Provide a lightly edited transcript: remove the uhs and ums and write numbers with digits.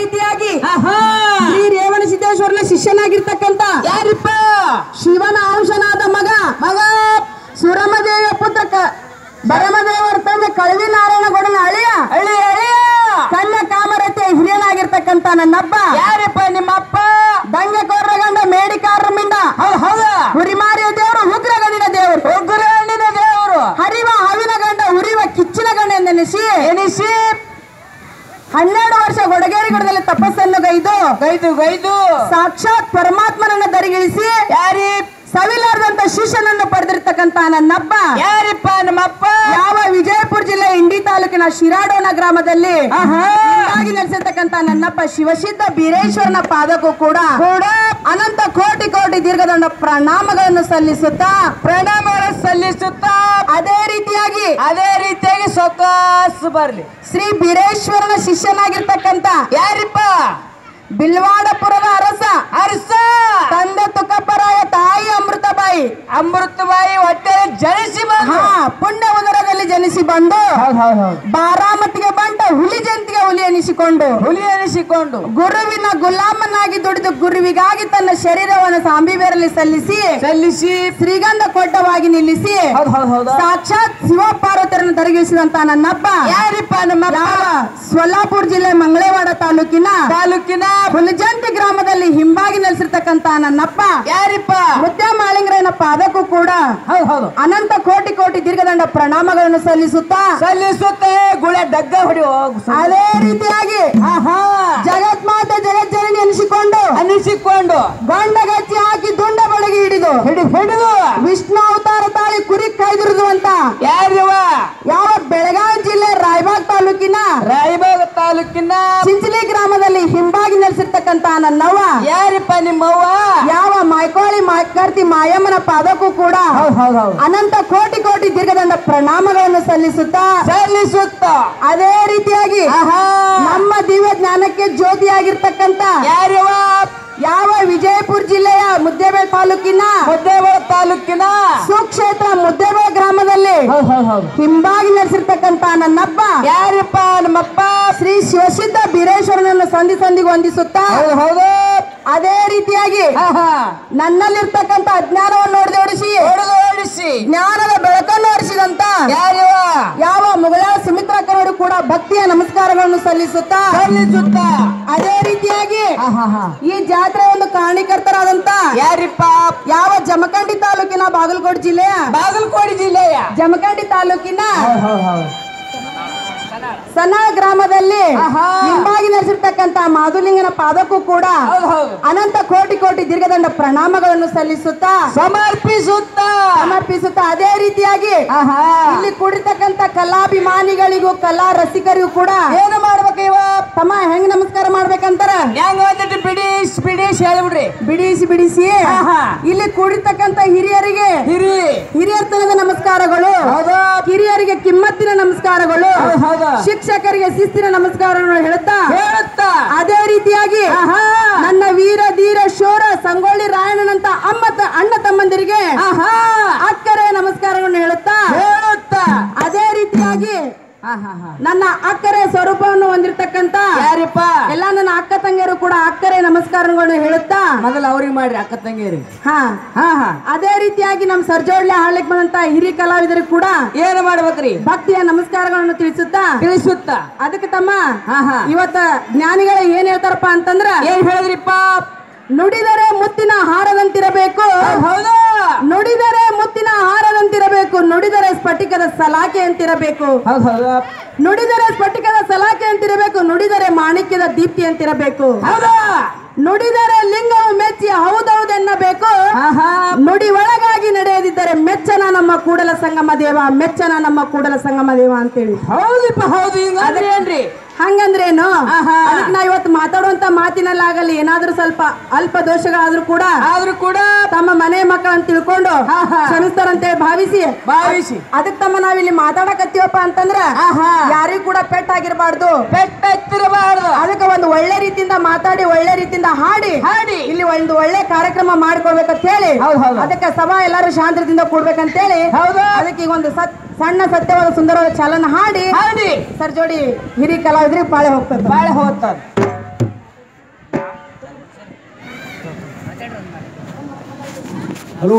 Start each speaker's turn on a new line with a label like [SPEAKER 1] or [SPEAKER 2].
[SPEAKER 1] ರೀತಿಯಾಗಿ ಶ್ರೀ ರೇವಣಸಿದ್ದೇಶ್ವರನ ಶಿಷ್ಯನಾಗಿರ್ತಕ್ಕಂತ
[SPEAKER 2] ಯಾರಿಪ್ಪ?
[SPEAKER 1] ಶಿವನ ಅಂಶನಾದ ಮಗ ಸುರಮದೇವಿಯ ಪುತ್ರ ಬರಮದೇವರ ತಂದೆ ಕಳವಿ ನಾರಾಯಣಗೌಡನ ಅಳಿಯ ಕನ್ಯ ಕಾಮರತೆ ಹಿರಿಯನಾಗಿರ್ತಕ್ಕಂತ ನನ್ನಪ್ಪ
[SPEAKER 2] ಯಾರಿಪ್ಪ ನಿಮ್ಮಪ್ಪ?
[SPEAKER 1] ದಂಗೆಕೋರ್ರ ಗಂಡ ಮೇಡಿಕಾರರ ಮಿಂಡ ಹುರಿಮಾರಿಯ ದೇವರು ಉಗ್ರಗಣ್ಣಿನ ದೇವರು ಹರಿವ ಹಾವಿನ ಗಂಡ ಉರಿವ ಕಿಚ್ಚಿನ ಗಂಡ ಎಂದೆನಿಸಿ 12 ವರ್ಷ ಗೊಡಗೇರಿಗುಡದಲ್ಲಿ ತಪಸ್ಸನ್ನು ಗೈದು ಸಾಕ್ಷಾತ್ ಪರಮಾತ್ಮನನ್ನು ದರಿಗಿಳಿಸಿ ಸವಿಲಾರದಂತ ಶಿಷ್ಯನನ್ನು ಪಡೆದಿರ್ತಕ್ಕಂತ ನನ್ನಪ್ಪ
[SPEAKER 2] ಯಾರಿಪ್ಪ ನಮ್ಮಪ್ಪ?
[SPEAKER 1] ಯಾವ ವಿಜಯಪುರ ಜಿಲ್ಲೆ ಇಂಡಿ ತಾಲೂಕಿನ ಶಿರಾಡೋನ ಗ್ರಾಮದಲ್ಲಿ ನೆಲೆಸಿರ್ತಕ್ಕಂತ ನನ್ನಪ್ಪ ಶಿವಸಿದ್ಧ ಬೀರೇಶ್ವರನ ಪಾದಕ್ಕೂ ಕೂಡ ಅನಂತ ಕೋಟಿ ಕೋಟಿ ದೀರ್ಘದಂಡ ಪ್ರಣಾಮಗಳನ್ನು ಸಲ್ಲಿಸುತ್ತಾ ಅದೇ ರೀತಿಯಾಗಿ
[SPEAKER 2] ಸೊಕಾಸು ಬರ್ಲಿ
[SPEAKER 1] ಶ್ರೀ ಬೀರೇಶ್ವರನ ಶಿಷ್ಯನಾಗಿರ್ತಕ್ಕಂತ
[SPEAKER 2] ಯಾರಿಪ್ಪ?
[SPEAKER 1] ಬಿಲ್ವಾಡಪುರದ ಅರಸ ತಂದೆ ತುಕಪ್ಪರಾಯ ತಾಯಿ ಅಮೃತಬಾಯಿ
[SPEAKER 2] ಹೊಟ್ಟೆ ಜನಿಸಿ
[SPEAKER 1] ಪುಣ್ಯ ಉದರದಲ್ಲಿ ಜನಿಸಿ ಬಂದು ಬಾರಾಮತಿಗೆ ಬಂಟ ಹುಲಿ ಜಂತಿಗೆ ಹುಲಿ ಎನಿಸಿಕೊಂಡು ಗುರುವಿನ ಗುಲಾಮನಾಗಿ ದುಡಿದು ಗುರುವಿಗಾಗಿ ತನ್ನ ಶರೀರವನ್ನು ಸಾಂಬಿಬೇರಲ್ಲಿ ಸಲ್ಲಿಸಿ ಶ್ರೀಗಂಧ ಕೊಟ್ಟವಾಗಿ ನಿಲ್ಲಿಸಿ ಸಾಕ್ಷಾತ್ ಶಿವ ಪಾರ್ವತಿಯರನ್ನು ದರಗಿಸಿದಂತ ನನ್ನಪ್ಪ
[SPEAKER 2] ಯಾರಿಪ್ಪ? ನಮ್ಮ
[SPEAKER 1] ಸೊಲ್ಲಾಪುರ ಜಿಲ್ಲೆ ಮಂಗಳವಾಡ ತಾಲೂಕಿನ ಹುಲಿಜಂತಿ ಗ್ರಾಮದಲ್ಲಿ ಹಿಂಬಾಗಿ ನೆಲೆಸಿರ್ತಕ್ಕಂತ ನನ್ನಪ್ಪ
[SPEAKER 2] ಯಾರಿಪ್ಪ?
[SPEAKER 1] ಮುದ್ದೆ ಮಾಳಿಂಗರನ ಪಾದಕ್ಕೂ ಕೂಡ ಅನಂತ ಕೋಟಿ ಕೋಟಿ ದೀರ್ಘದಂಡ ಪ್ರಣಾಮಗಳನ್ನು ಸಲ್ಲಿಸುತ್ತಾ
[SPEAKER 2] ಗುಳೆ ಡಗ್ಗ ಹೊಡೆಯುವ
[SPEAKER 1] ಅದೇ ರೀತಿಯಾಗಿ ಜಗತ್ಮಾತೆ ಜಗಜ್ಜನನಿ ಅನಿಸಿಕೊಂಡು ಗೊಂಡಗಚ್ಚಿ ಹಾಕಿ ದುಂಡ ಬಳಿಗೆ ಹಿಡಿದು ವಿಷ್ಣು ಅವತಾರ ತಾಳಿ ಕುರಿ ಕಾಯ್ದಿರುದು ಅಂತ ಯಾವ ಬೆಳಗಾವಿ ಜಿಲ್ಲೆ ರಾಯಬಾಗ್ ತಾಲೂಕಿನ ಚಿಂಚಲಿ ಗ್ರಾಮದಲ್ಲಿ ಹಿಂಬಾಗಿ ನೆಲೆಸಿರ್ತಕ್ಕಂತ ನನ್ನವ್ವ
[SPEAKER 2] ಯಾರಿಪ್ಪ? ನಿಮ್ಮವ್ವ
[SPEAKER 1] ಯಾವ ಮಾಯ್ಕೋಳಿ ಮಾಯ್ಕರ್ತಿ ಮಾಯಮ್ಮನ ಪಾದಕ್ಕೂ ಕೂಡ ಅನಂತ ಕೋಟಿ ಕೋಟಿ ದೀರ್ಘದಂಡ ಪ್ರಣಾಮಗಳನ್ನು ಸಲ್ಲಿಸುತ್ತಾ ಅದೇ ರೀತಿಯಾಗಿ ನಮ್ಮ ದಿವ್ಯ ಜ್ಞಾನಕ್ಕೆ ಜ್ಯೋತಿಯಾಗಿರ್ತಕ್ಕಂತ ಯಾವ ವಿಜಯಪುರ ಜಿಲ್ಲೆಯ ಮುದ್ದೇಬೇಳ ತಾಲೂಕಿನ ಸುಕ್ಷೇತ್ರ ಮುದ್ದೇಬೇಳ ಗ್ರಾಮದಲ್ಲಿ ಹಿಂಬಾಗಿ ನೆಲೆಸಿರ್ತಕ್ಕಂತ ನನ್ನಪ್ಪ
[SPEAKER 2] ಯಾರಿಪ್ಪ? ನಮ್ಮಪ್ಪ
[SPEAKER 1] ಶ್ರೀ ಶಿವಸಿದ್ಧ ಬೀರೇಶ್ವರನನ್ನು ಸಂಧಿಗೆ ಹೊಂದಿಸುತ್ತಾ ಅದೇ ರೀತಿಯಾಗಿ ನನ್ನಲ್ಲಿರ್ತಕ್ಕಂಥ ಅಜ್ಞಾನವನ್ನು ಓಡಿಸಿ ಜ್ಞಾನದ ಬೆಳಕನ್ನು ಹರಿಸಿದಂತ ಯಾವ ಮುಗಳಾಳ ಸುಮಿತ್ರಕ್ಕನವರು ಕೂಡ ಭಕ್ತಿಯ ನಮಸ್ಕಾರಗಳನ್ನು ಸಲ್ಲಿಸುತ್ತಾ ಅದೇ ರೀತಿಯಾಗಿ ಈ ಜಾತ್ರೆ ಒಂದು ಕಾರಣೀಕರ್ತರಾದಂತ
[SPEAKER 2] ಯಾರಿಪ್ಪ?
[SPEAKER 1] ಯಾವ ಜಮಖಂಡಿ ತಾಲೂಕಿನ ಬಾಗಲಕೋಟೆ ಜಿಲ್ಲೆಯ ಜಮಖಂಡಿ ತಾಲೂಕಿನ ಸಣ್ಣ ಗ್ರಾಮದಲ್ಲಿ ಹಿಂಬಾಗಿ ನೆಲೆಸಿರ್ತಕ್ಕಂತ ಮಾಧುಲಿಂಗನ ಪಾದಕ್ಕೂ ಕೂಡ ಅನಂತ ಕೋಟಿ ಕೋಟಿ ದೀರ್ಘದಂಡ ಪ್ರಣಾಮಗಳನ್ನು ಸಲ್ಲಿಸುತ್ತಾ ಸಮರ್ಪಿಸುತ್ತಾ ಅದೇ ರೀತಿಯಾಗಿ ಇಲ್ಲಿ ಕೂಡಿರ್ತಕ್ಕಂತ ಕಲಾಭಿಮಾನಿಗಳಿಗೂ ಕಲಾ ರಸಿಕರಿಗೂ ಕೂಡ
[SPEAKER 2] ಏನು ಮಾಡ್ಬೇಕು ಇವ
[SPEAKER 1] ತಮ್ಮ ಹೆಂಗ್ ನಮಸ್ಕಾರ ಮಾಡ್ಬೇಕಂತಾರ ಬಿಡಿಸಿ ಇಲ್ಲಿ ಕೂಡಿರ್ತಕ್ಕಂತ ಹಿರಿಯರ್ತನದ ನಮಸ್ಕಾರಗಳು, ಹಿರಿಯರಿಗೆ ಕಿಮ್ಮತ್ತಿನ ನಮಸ್ಕಾರಗಳು, ಶಿಕ್ಷಕರಿಗೆ ಶಿಸ್ತಿನ ನಮಸ್ಕಾರಗಳನ್ನು ಹೇಳುತ್ತಾ ಅದೇ ರೀತಿಯಾಗಿ ನನ್ನ ವೀರ ಧೀರ ಶೂರ ಸಂಗೊಳ್ಳಿ ರಾಯಣ್ಣನಂತ ಅಣ್ಣ ತಮ್ಮಂದಿರಿಗೆ ಅಕ್ಕರೆ ನಮಸ್ಕಾರಗಳನ್ನು ಹೇಳುತ್ತಾ ಅದೇ ರೀತಿಯಾಗಿ ನನ್ನ ಅಕ್ಕರೆ ಸ್ವರೂಪವನ್ನು ಹೊಂದಿರತಕ್ಕಂತ
[SPEAKER 2] ಯಾರಿಪ್ಪ?
[SPEAKER 1] ಎಲ್ಲ ನನ್ನ ಅಕ್ಕ ತಂಗಿಯರು ಕೂಡ ಅಕ್ಕರೆ ನಮಸ್ಕಾರಗಳನ್ನು ಹೇಳುತ್ತಾ
[SPEAKER 2] ಮೊದಲು ಅವ್ರಿಗೆ ಮಾಡ್ರಿ ಅಕ್ಕ ತಂಗಿಯರಿಗೆ.
[SPEAKER 1] ಅದೇ ರೀತಿಯಾಗಿ ನಮ್ ಸರ್ಜೋಡ್ಲೆ ಹಾಡ್ಲಿಕ್ಕೆ ಬಂದಂತ ಹಿರಿಯ ಕಲಾವಿದರಿಗೆ ಕೂಡ
[SPEAKER 2] ಏನು ಮಾಡ್ಬೇಕ್ರಿ?
[SPEAKER 1] ಭಕ್ತಿಯ ನಮಸ್ಕಾರಗಳನ್ನು ತಿಳಿಸುತ್ತಾ ಅದಕ್ಕೆ ತಮ್ಮ ಇವತ್ತ ಜ್ಞಾನಿಗಳು ಏನ್ ಹೇಳ್ತಾರಪ್ಪ ಅಂತಂದ್ರ
[SPEAKER 2] ಏನ್ ಹೇಳಿದ್ರಿಪ್ಪ?
[SPEAKER 1] ನುಡಿದರೆ ಮುತ್ತಿನ ಹಾರದಂತಿರಬೇಕು, ನುಡಿದರೆ ಮುತ್ತಿನ ಹಾರದಂತಿರಬೇಕು, ನುಡಿದರೆ ಸ್ಫಟಿಕದ ಸಲಾಕೆ ಅಂತಿರಬೇಕು, ನುಡಿದರೆ ಸ್ಫಟಿಕದ ಸಲಾಕೆ ಅಂತಿರಬೇಕು, ನುಡಿದರೆ ಮಾಣಿಕ್ಯದ ದೀಪ್ತಿ ಅಂತಿರಬೇಕು, ನುಡಿದರೆ ಲಿಂಗವು ಮೆಚ್ಚಿ ಹೌದೌದೆನ್ನಬೇಕು, ನುಡಿ ಒಳಗಾಗಿ ನಡೆಯದಿದ್ದರೆ ಮೆಚ್ಚನ ನಮ್ಮ ಕೂಡಲ ಸಂಗಮ ದೇವ, ಮೆಚ್ಚನ ನಮ್ಮ ಕೂಡಲ ಸಂಗಮ ದೇವ ಅಂತೇಳಿ.
[SPEAKER 2] ಹೌದಿಪ್ಪ, ಹೌದು. ಏನ್ರಿ
[SPEAKER 1] ಹಂಗಂದ್ರೇನು? ಅದಕ್ಕೆ ನಾ ಇವತ್ತು ಮಾತಾಡುವಂತ ಮಾತಿನಲ್ಲಾಗಲಿ ಏನಾದ್ರೂ ಸ್ವಲ್ಪ ಅಲ್ಪ ದೋಷಗಳಾದ್ರೂ ಕೂಡ ತಮ್ಮ ಮನೆ ಮಕ್ಕಳಂತ ತಿಳ್ಕೊಂಡು ಕ್ಷಮಿಸ್ತಾರಂತೇಳಿ ಭಾವಿಸಿ ಅದಕ್ಕೆ ತಮ್ಮ ನಾವಿಲ್ಲಿ ಮಾತಾಡಕತ್ತೀವಪ್ಪ ಅಂತಂದ್ರ ಯಾರಿಗೂ ಕೂಡ ಪೆಟ್ಟಾಗಿರಬಾರ್ದು, ಅದಕ್ಕೆ ಒಂದು ಒಳ್ಳೆ ರೀತಿಯಿಂದ ಮಾತಾಡಿ ಒಳ್ಳೆ ರೀತಿಯಿಂದ ಹಾಡಿ ಇಲ್ಲಿ ಒಂದು ಒಳ್ಳೆ ಕಾರ್ಯಕ್ರಮ ಮಾಡ್ಕೊಳ್ಬೇಕಂತ ಹೇಳಿ ಅದಕ್ಕೆ ಸಭಾ ಎಲ್ಲರೂ ಶಾಂತದಿಂದ ಕೂಡ್ಬೇಕಂತ ಹೇಳಿ ಅದಕ್ಕೆ ಈಗ ಒಂದು ಸಣ್ಣ ಸತ್ಯವಾದ ಸುಂದರವಾದ ಚಾಲನ ಹಾಡಿ ಸರ್ಜೋಡಿ ಹಿರಿ ಕಲಾವಿದ್ರಿಗೆ ಬಾಳೆ ಹೋಗ್ತಾರೆ.
[SPEAKER 3] ಹಲೋ